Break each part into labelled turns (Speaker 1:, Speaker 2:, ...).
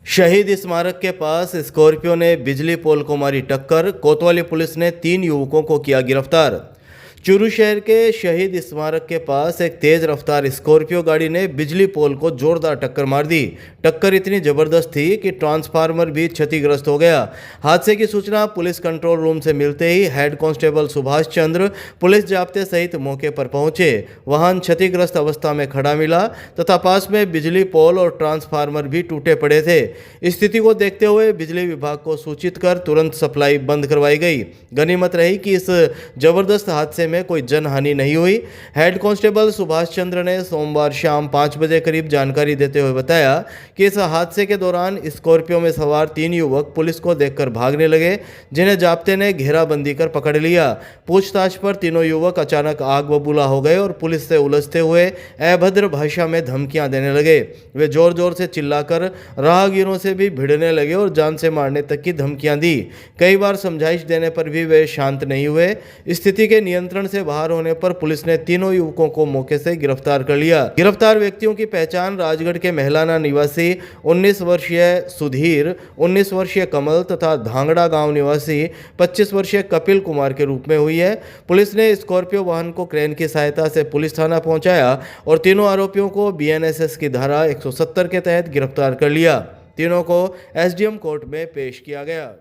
Speaker 1: शहीद स्मारक के पास स्कॉर्पियो ने बिजली पोल को मारी टक्कर। कोतवाली पुलिस ने 3 युवकों को किया गिरफ्तार। चूरू शहर के शहीद स्मारक के पास एक तेज रफ्तार स्कॉर्पियो गाड़ी ने बिजली पोल को जोरदार टक्कर मार दी। टक्कर इतनी जबरदस्त थी कि ट्रांसफार्मर भी क्षतिग्रस्त हो गया। हादसे की सूचना पुलिस कंट्रोल रूम से मिलते ही head constable Subhash Chandra police जाब्ते सहित मौके पर पहुंचे। वाहन क्षतिग्रस्त अवस्था में खड़ा मिला तथा पास में बिजली पोल और ट्रांसफार्मर भी टूटे पड़े थे। स्थिति को देखते हुए बिजली विभाग को सूचित कर तुरंत सप्लाई बंद करवाई गई। गनीमत रही कि इस जबरदस्त हादसे में कोई जनहानि नहीं हुई। हेड कांस्टेबल सुभाष चंद्र ने सोमवार शाम 5 बजे करीब जानकारी देते हुए बताया कि इस हादसे के दौरान स्कॉर्पियो में सवार 3 युवक पुलिस को देखकर भागने लगे, जिन्हें जाब्ते ने घेराबंदी कर पकड़ लिया। पूछताछ पर तीनों युवक अचानक आग बबूला हो गए और पुलिस से उलझते हुए अभद्र भाषा में धमकियां देने लगे। वे जोर जोर से चिल्लाकर राहगीरों से भी भिड़ने लगे और जान से मारने तक की धमकियां दी। कई बार समझाइश देने पर भी वे शांत नहीं हुए। स्थिति के नियंत्रण से बाहर होने पर पुलिस ने तीनों युवकों को मौके से गिरफ्तार कर लिया। गिरफ्तार व्यक्तियों की पहचान राजगढ़ के महलाना निवासी 19 वर्षीय सुधीर, 19 वर्षीय कमल तथा धांगड़ा गांव निवासी 25 वर्षीय कपिल कुमार के रूप में हुई है। पुलिस ने स्कॉर्पियो वाहन को क्रेन की सहायता से पुलिस थाना पहुंचाया और तीनों आरोपियों को बीएनएसएस की धारा 170 के तहत गिरफ्तार कर लिया। तीनों को एसडीएम कोर्ट में पेश किया गया।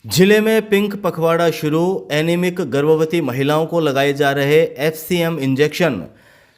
Speaker 1: जिले में पिंक पखवाड़ा शुरू। एनीमिक गर्भवती महिलाओं को लगाए जा रहे एफसीएम इंजेक्शन।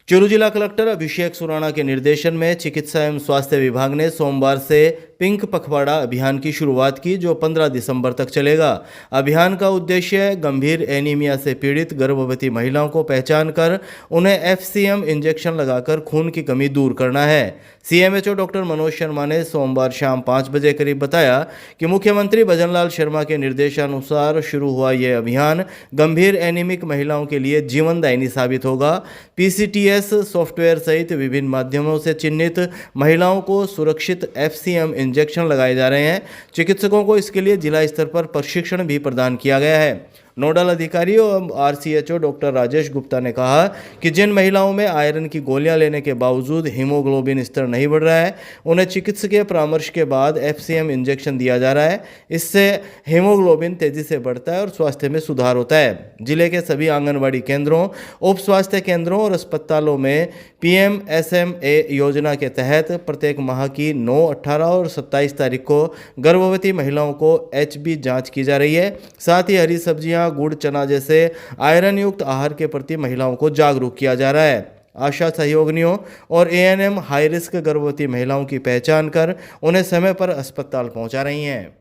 Speaker 1: चूरू जिला कलेक्टर अभिषेक सुराणा के निर्देशन में चिकित्सा एवं स्वास्थ्य विभाग ने सोमवार से पिंक पखवाड़ा अभियान की शुरुआत की, जो 15 दिसंबर तक चलेगा। अभियान का उद्देश्य गंभीर एनीमिया से पीड़ित गर्भवती महिलाओं को पहचान कर उन्हें एफसीएम इंजेक्शन लगाकर खून की कमी दूर करना है। सीएमएचओ डॉक्टर मनोज शर्मा ने सोमवार शाम 5 बजे करीब बताया कि मुख्यमंत्री भजनलाल शर्मा के निर्देशानुसार शुरू हुआ यह अभियान गंभीर एनीमिक महिलाओं के लिए जीवनदायिनी साबित होगा। पीसीटीएस सॉफ्टवेयर सहित विभिन्न माध्यमों से चिन्हित महिलाओं को सुरक्षित एफसीएम इंजेक्शन लगाए जा रहे हैं। चिकित्सकों को इसके लिए जिला स्तर पर प्रशिक्षण भी प्रदान किया गया है। नोडल अधिकारी और आरसीएचओ डॉक्टर राजेश गुप्ता ने कहा कि जिन महिलाओं में आयरन की गोलियां लेने के बावजूद हीमोग्लोबिन स्तर नहीं बढ़ रहा है, उन्हें चिकित्सकीय परामर्श के बाद एफसीएम इंजेक्शन दिया जा रहा है। इससे हीमोग्लोबिन तेजी से बढ़ता है और स्वास्थ्य में सुधार होता है। जिले के सभी आंगनबाड़ी केंद्रों, उप स्वास्थ्य केंद्रों और अस्पतालों में पीएमएसएमए योजना के तहत प्रत्येक माह की 9, 18 और 27 तारीख को गर्भवती महिलाओं को एचबी जांच की जा रही है। साथ ही हरी सब्जियां, गुड़, चना जैसे आयरन युक्त आहार के प्रति महिलाओं को जागरूक किया जा रहा है। आशा सहयोगिनियों और एएनएम हाई रिस्क गर्भवती महिलाओं की पहचान कर उन्हें समय पर अस्पताल पहुंचा रही हैं।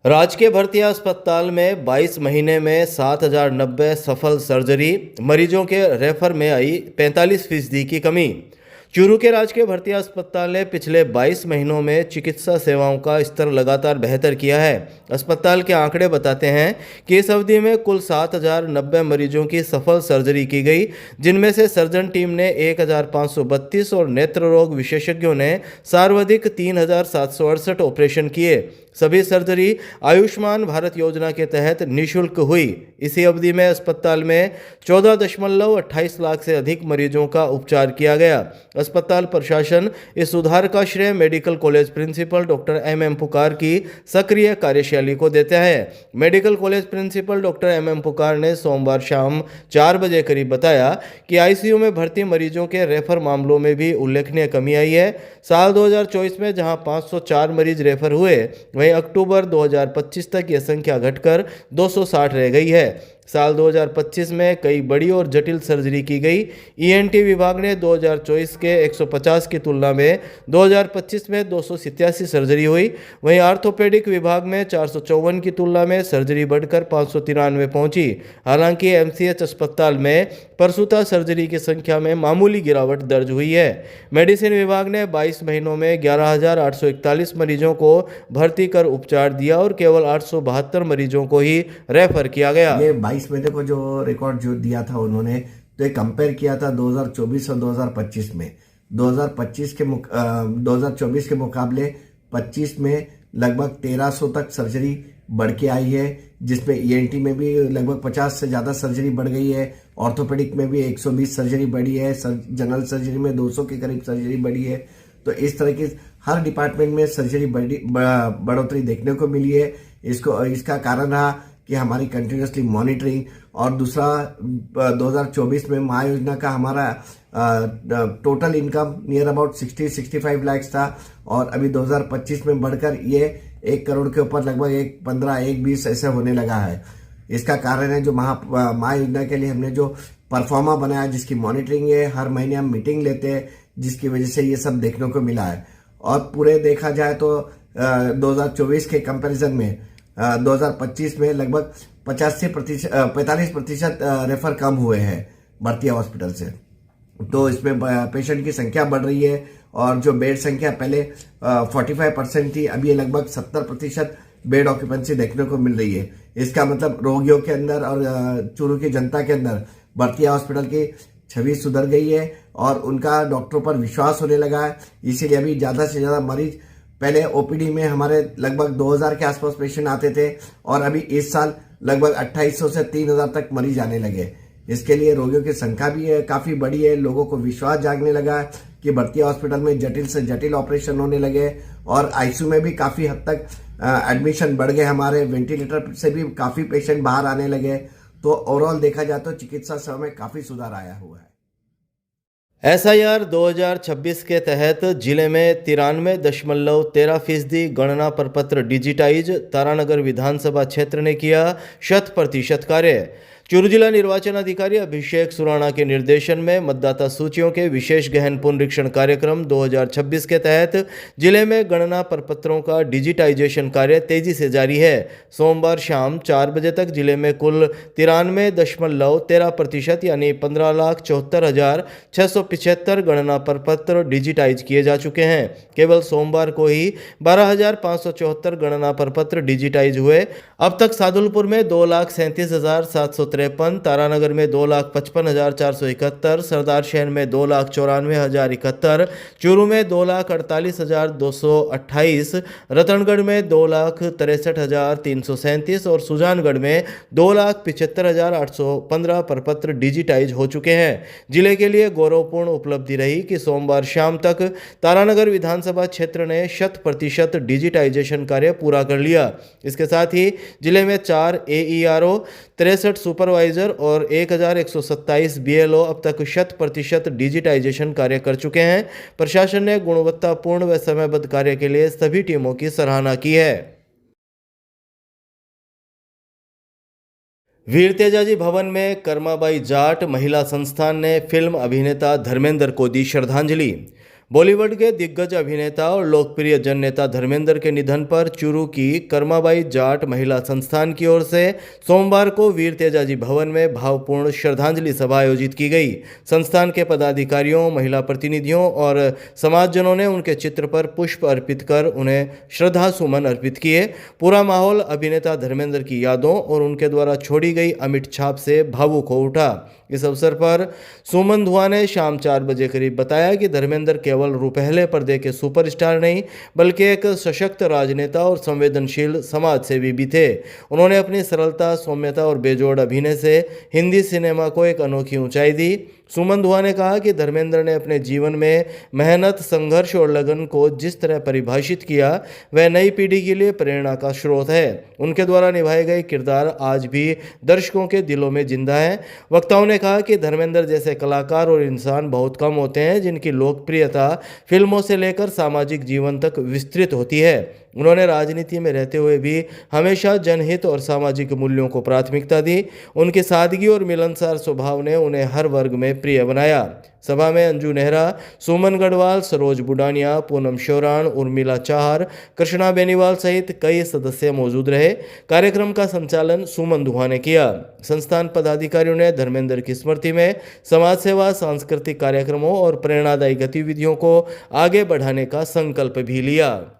Speaker 1: राजकीय भर्ती अस्पताल में 22 महीने में 7090 सफल सर्जरी। मरीजों के रेफर में आई 45% की कमी। चूरू के राजकीय भर्ती अस्पताल ने पिछले 22 महीनों में चिकित्सा सेवाओं का स्तर लगातार बेहतर किया है। अस्पताल के आंकड़े बताते हैं कि इस अवधि में कुल 7090 मरीजों की सफल सर्जरी की गई, जिनमें से सर्जन टीम ने 1532 और नेत्र रोग विशेषज्ञों ने सर्वाधिक 3768 ऑपरेशन किए। सभी सर्जरी आयुष्मान भारत योजना के तहत निःशुल्क हुई। इसी अवधि में अस्पताल में 14.28 लाख से अधिक मरीजों का उपचार किया गया। अस्पताल प्रशासन इस सुधार का श्रेय medical college principal doctor M Pukar की सक्रिय कार्यशैली को देता है। Medical college principal doctor M Pukar ने सोमवार शाम 4 बजे करीब बताया कि आईसीयू में भर्ती मरीजों के रेफर मामलों में भी उल्लेखनीय कमी आई है। साल 2024 में जहां 504 मरीज रेफर हुए, वहीं अक्टूबर 2025 तक यह संख्या घटकर 260 रह गई है। साल 2025 में कई बड़ी और जटिल सर्जरी की गई। ईएनटी विभाग ने 2024 के 150 की तुलना में 2025 में 287 सर्जरी हुई। वहीं आर्थोपेडिक विभाग में 454 की तुलना में सर्जरी बढ़कर 593 पहुंची। हालांकि एमसीएच अस्पताल में प्रसूता सर्जरी की संख्या में मामूली गिरावट दर्ज हुई है। मेडिसिन विभाग ने 22 महीनों में 11,841 मरीजों को भर्ती कर उपचार दिया और केवल 872 मरीजों को ही रेफर किया गया।
Speaker 2: 22 महीने को जो रिकॉर्ड जो दिया था उन्होंने, तो ये कंपेयर किया था 2024 और 2025 में। 2024 के मुकाबले 25 में लगभग 1300 तक सर्जरी बढ़ के आई है, जिसमें ईएनटी में भी लगभग 50 से ज़्यादा सर्जरी बढ़ गई है। ऑर्थोपेडिक में भी 120 सर्जरी बढ़ी है। जनरल सर्जरी में 200 के करीब सर्जरी बढ़ी है। तो इस तरह की हर डिपार्टमेंट में सर्जरी बढ़ोतरी देखने को मिली है। इसका कारण रहा कि हमारी कंटिन्यूसली मॉनिटरिंग, और दूसरा 2024 में महायोजना का हमारा total income near about 60-65 lakh था, और अभी 2025 में बढ़कर ये 1 करोड़ के ऊपर लगभग 1.15-1.20 ऐसे होने लगा है। इसका कारण है जो महायोजना के लिए हमने जो परफॉर्मा बनाया, जिसकी मॉनिटरिंग है, हर महीने हम मीटिंग लेते हैं, जिसकी वजह से ये सब देखने को मिला है। और पूरे देखा जाए तो 2024 के कंपैरिजन में 2025 में लगभग 45% रेफर कम हुए हैं भारतीय हॉस्पिटल से। तो इसमें पेशेंट की संख्या बढ़ रही है, और जो बेड संख्या पहले 45% थी, अभी ये लगभग 70% बेड ऑक्यूपेंसी देखने को मिल रही है। इसका मतलब रोगियों के अंदर और चूरू की जनता के अंदर भारतीय हॉस्पिटल की छवि सुधर गई है, और उनका डॉक्टरों पर विश्वास होने लगा है। इसीलिए अभी ज़्यादा से ज़्यादा मरीज, पहले ओपीडी में हमारे लगभग 2000 के आसपास पेशेंट आते थे, और अभी इस साल लगभग 2800 से 3000 तक मरीज आने लगे। इसके लिए रोगियों की संख्या भी काफ़ी बड़ी है। लोगों को विश्वास जागने लगा है कि भारतीय हॉस्पिटल में जटिल से जटिल ऑपरेशन होने लगे, और आईसीयू में भी काफ़ी हद तक एडमिशन बढ़ गए हमारे। वेंटिलेटर से भी काफ़ी पेशेंट बाहर आने लगे। तो ओवरऑल देखा जाए तो चिकित्सा सेवा में काफ़ी सुधार आया हुआ है।
Speaker 1: SIR 2026 के तहत जिले में 93.13% गणना प्रपत्र डिजिटाइज। तारानगर विधानसभा क्षेत्र ने किया 100% कार्य। चूरू जिला निर्वाचन अधिकारी अभिषेक सुराणा के निर्देशन में मतदाता सूचियों के विशेष गहन पुनरीक्षण कार्यक्रम 2026 के तहत जिले में गणना प्रपत्रों का डिजिटाइजेशन कार्य तेजी से जारी है। सोमवार शाम 4 बजे तक जिले में कुल 93.13% यानी 15,74,675 गणना प्रपत्र डिजिटाइज किए जा चुके हैं। केवल सोमवार को ही 12,574 गणना प्रपत्र डिजिटाइज हुए। अब तक सादुलपुर में 2,37,753, तारानगर में 2,55,471, सरदार शहर में 2,94,071, चूरू में 2,48,228, रतनगढ़ में 2,63,337 और सुजानगढ़ में 2,75,815 प्रपत्र डिजिटाइज हो चुके हैं। जिले के लिए गौरवपूर्ण उपलब्धि रही कि सोमवार शाम तक तारानगर विधानसभा क्षेत्र ने 100% डिजिटाइजेशन कार्य पूरा कर लिया। इसके साथ ही जिले में 4 AERO, 63 सुपरवाइजर और 1,127 BLO अब तक 100% डिजिटाइजेशन कार्य कर चुके हैं। प्रशासन ने गुणवत्तापूर्ण व समयबद्ध कार्य के लिए सभी टीमों की सराहना की है। वीर तेजाजी भवन में कर्माबाई जाट महिला संस्थान ने फिल्म अभिनेता धर्मेंद्र को दी श्रद्धांजलि। बॉलीवुड के दिग्गज अभिनेता और लोकप्रिय जननेता धर्मेंद्र के निधन पर चूरू की कर्माबाई जाट महिला संस्थान की ओर से सोमवार को वीर तेजाजी भवन में भावपूर्ण श्रद्धांजलि सभा आयोजित की गई। संस्थान के पदाधिकारियों, महिला प्रतिनिधियों और समाजजनों ने उनके चित्र पर पुष्प अर्पित कर उन्हें श्रद्धा सुमन अर्पित किए। पूरा माहौल अभिनेता धर्मेंद्र की यादों और उनके द्वारा छोड़ी गई अमिट छाप से भावुक हो उठा। इस अवसर पर सुमन धुआ ने शाम 4 बजे करीब बताया कि धर्मेंद्र केवल रुपहले पर्दे के सुपरस्टार नहीं बल्कि एक सशक्त राजनेता और संवेदनशील समाज सेवी भी थे। उन्होंने अपनी सरलता, सौम्यता और बेजोड़ अभिनय से हिंदी सिनेमा को एक अनोखी ऊंचाई दी। सुमन धुआ ने कहा कि धर्मेंद्र ने अपने जीवन में मेहनत, संघर्ष और लगन को जिस तरह परिभाषित किया वह नई पीढ़ी के लिए प्रेरणा का स्रोत है। उनके द्वारा निभाए गए किरदार आज भी दर्शकों के दिलों में जिंदा हैं। वक्ताओं ने कहा कि धर्मेंद्र जैसे कलाकार और इंसान बहुत कम होते हैं जिनकी लोकप्रियता फिल्मों से लेकर सामाजिक जीवन तक विस्तृत होती है। उन्होंने राजनीति में रहते हुए भी हमेशा जनहित और सामाजिक मूल्यों को प्राथमिकता दी। उनकी सादगी और मिलनसार स्वभाव ने उन्हें हर वर्ग में प्रिय बनाया। सभा में अंजू नेहरा, सुमन गढ़वाल, सरोज बुडानिया, पूनम शौरान, उर्मिला चाहर, कृष्णा बेनीवाल सहित कई सदस्य मौजूद रहे। कार्यक्रम का संचालन सुमन धुआ ने किया। संस्थान पदाधिकारियों ने धर्मेंद्र की स्मृति में समाज सेवा, सांस्कृतिक कार्यक्रमों और प्रेरणादायी गतिविधियों को आगे बढ़ाने का संकल्प भी लिया।